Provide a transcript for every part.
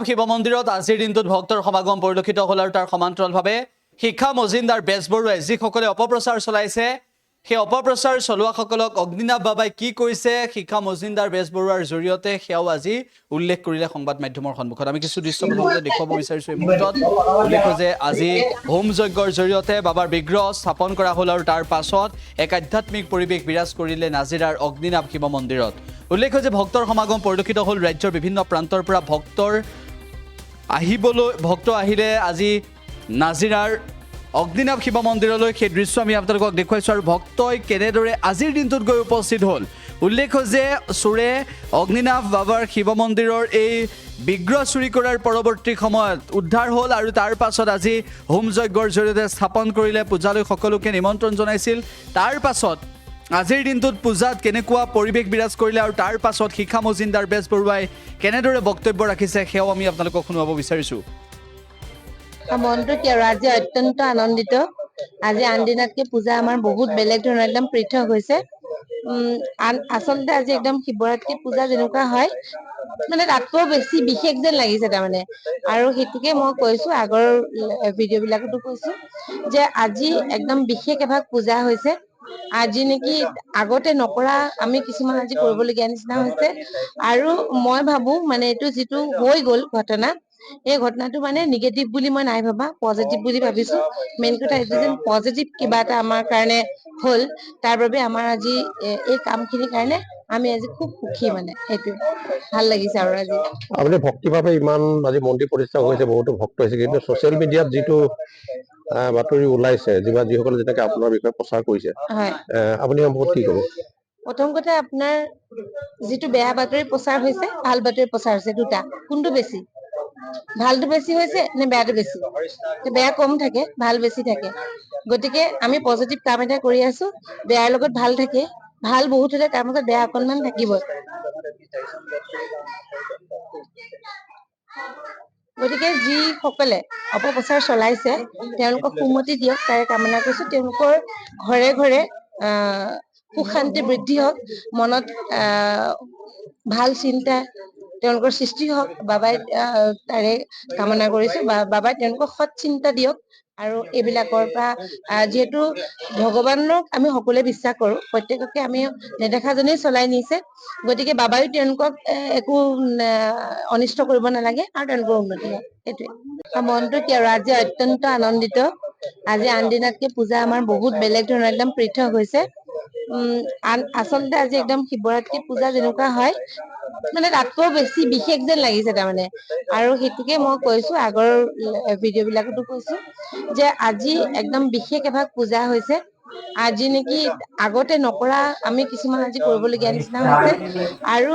শিৱ মন্দিৰত আজিৰ দিনটোত ভক্তৰ সমাগম পৰিলক্ষিত হ'ল আৰু তাৰ সমান্তৰালভাৱে শিক্ষা মজিন্দাৰ বেজবৰুৱাই যিসকলে অপপ্ৰচাৰ চলাইছে সেই অপপ্ৰচাৰ চলোৱাসকলক অগ্নিনাভ বাবাই কি কৰিছে শিক্ষা মজিন্দাৰ বেজবৰুৱাৰ জৰিয়তে সেয়াও আজি উল্লেখ কৰিলে সংবাদ মাধ্যমৰ সন্মুখত আমি কিছু দৃশ্য প্ৰথমতে দেখুৱাব বিচাৰিছো এই মুহূৰ্তত উল্লেখ যে আজি হোম যজ্ঞৰ জৰিয়তে বাবাৰ বিগ্ৰহ স্থাপন কৰা হ'ল আৰু তাৰ পাছত এক আধ্যাত্মিক পৰিৱেশ বিৰাজ কৰিলে নাজিৰাৰ অগ্নিনাভ শিৱ মন্দিৰত উল্লেখ যে ভক্তৰ সমাগম পৰিলক্ষিত হ'ল ৰাজ্যৰ বিভিন্ন প্ৰান্তৰ পৰা ভক্ত আহিলে আজি নাজিৰাৰ অগ্নিনাভ শিৱ মন্দিৰলৈ সেই দৃশ্য আমি আপোনালোকক দেখুৱাইছোঁ আৰু ভক্তই কেনেদৰে আজিৰ দিনটোত গৈ উপস্থিত হ'ল উল্লেখ যে চোৰে অগ্নিনাভ বাবাৰ শিৱ মন্দিৰৰ এই বিগ্ৰহ চুৰি কৰাৰ পৰৱৰ্তী সময়ত উদ্ধাৰ হ'ল আৰু তাৰ পাছত আজি হোম যজ্ঞৰ জৰিয়তে স্থাপন কৰিলে পূজালৈ সকলোকে নিমন্ত্ৰণ জনাইছিল তাৰ পাছত আজিৰ দিনটোত পূজাত কেনেকুৱা পৰিৱেশ বিৰাজ কৰিলে আৰু তাৰ পাছত শিক্ষা মজিন্দাৰ বেজবৰুৱাই কেনেদৰে বক্তব্য ৰাখিছে সেয়াও আমি আপোনালোকক শুনাব বিচাৰিছোঁ মনটো কি আৰু আজি অত্যন্ত আনন্দিত আজি আন দিনতকে পূজা আমাৰ বহুত বেলেগ ধৰণৰ একদম পৃথক হৈছে আচলতে আজি একদম শিৱৰাত্ৰি পূজা যেনেকুৱা হয় মানে তাতকৈ বেছি বিশেষ যেন লাগিছে তাৰমানে আৰু সেইটোকে মই কৈছো আগৰ ভিডিঅ' বিলাকতো কৈছো যে আজি একদম বিশেষ এভাগ পূজা হৈছে আজি নেকি আগতে নকৰা আমি কিছুমান আজি কৰিবলগীয়া নিচিনা হৈছে আৰু মই ভাবো মানে এইটো যিটো হৈ গ'ল ঘটনা এই ঘটনাটো মানে নিগেটিভ বুলি মই নাই ভাবা পজিটিভ বুলি ভাবিছো মেইন কথা এইটো যে পজিটিভ কিবা এটা আমাৰ কাৰণে হ'ল তাৰ বাবে আমাৰ আজি এই কামখিনিৰ কাৰণে আমি আজি খুব সুখী মানে সেইটো ভাল লাগিছে আৰু আজি আপুনি ভক্তিভাৱে ইমান আজি মন্দিৰ প্ৰতিষ্ঠা হৈছে বহুতো ভক্ত হৈছে কিন্তু ছচিয়েল মিডিয়াত যিটো বাতৰি ওলাইছে যিসকলে যেনেকে আপোনাৰ বিষয়ে প্ৰচাৰ কৰিছে আপুনি সম্পৰ্কত কি ক'ব প্ৰথম কথা আপোনাৰ যিটো বেয়া বাতৰি প্ৰচাৰ হৈছে ভাল বাতৰি প্ৰচাৰ হৈছে দুটা কোনটো বেছি ভালটো বেছি হৈছে নে বেয়াটো বেছি বেয়া কম থাকে ভাল বেছি থাকে গতিকে আমি পজিটিভ কাম এটা কৰি আছো বেয়াৰ লগত ভাল থাকে ভাল বহুত হলে তাৰ মাজত বেয়া অকণমান থাকিবই গতিকে যিসকলে অপপ্ৰচাৰ চলাইছে তেওঁলোকক সুমতি দিয়ক তাৰে কামনা কৰিছো তেওঁলোকৰ ঘৰে ঘৰে সুখ শান্তি বৃদ্ধি হওক মনত ভাল চিন্তা তেওঁলোকৰ সৃষ্টি হওক বাবাই তাৰে কামনা কৰিছো বাবাই তেওঁলোকক সৎ চিন্তা দিয়ক আৰু এইবিলাকৰ পৰা যিহেতু ভগৱানক আমি সকলোৱে বিশ্বাস কৰো প্ৰত্যেককে আমি নেদেখাজনেই চলাই নিছে গতিকে বাবাইও তেওঁলোকক একো অনিষ্ট কৰিব নালাগে আৰু তেওঁলোকৰ উন্নতি হয় সেইটোৱে মনটো কি আৰু আজি অত্যন্ত আনন্দিত আজি আন দিনতকে পূজা আমাৰ বহুত বেলেগ ধৰণৰ একদম পৃথক হৈছে আচলতে আজি একদম শিৱৰাত্ৰি পূজা যেনেকুৱা হয় মানে তাতকৈ বেছি বিশেষ যেন লাগিছে তাৰমানে আৰু সেইটোকে মই কৈছো আগৰ ভিডিঅ' বিলাকতো কৈছো যে আজি একদম বিশেষ এভাগ পূজা হৈছে আজি নেকি আগতে নকৰা আমি কিছুমান আজি কৰিবলগীয়া নিচিনা হৈছে আৰু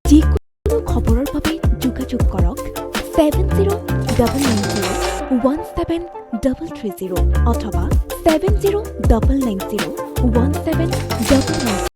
যিকোনো খবৰৰ বাবে যোগাযোগ কৰক 7099017330 অথবা 7099017990